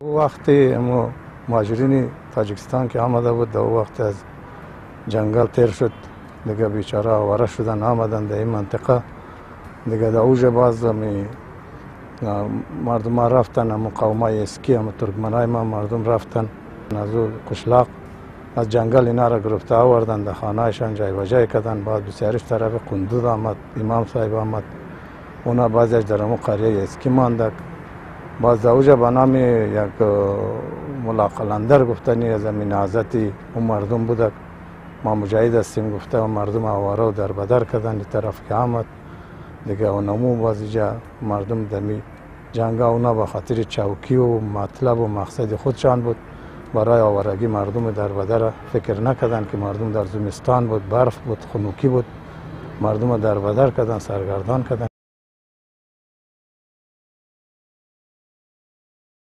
وقتی مهاجرین تاجیکستان که آمده بود در وقت از جنگل تیر شد دیگه بیچاره آواره شدن آمدن در این منطقه دیگه در اوج باز مردم ها رفتن مقاومه اسکی ترکمنای ما مردم رفتن از او قشلاق از جنگل اینا را گرفته آوردن در خانهشان جای و جای کردن. بعد بسیارش طرف قندوز آمد امام صاحب آمد اونا بعضیش در امو قریه اسکی ماندک. باز در اوجه به نام یک ملا قلندر گفتنی از امین حضرتی اون مردم بودک ما مجاهد هستیم گفته و مردم آواره و در بدر کردن این طرف که آمد دیگه اونمو باز اینجا مردم دمی جنگ اونا به خاطر چوکی و مطلب و مقصد خودشان بود برای آوارگی مردم در بدر فکر نکردن که مردم در زمستان بود برف بود خنوکی بود مردم در بدر کردن سرگردان کردن.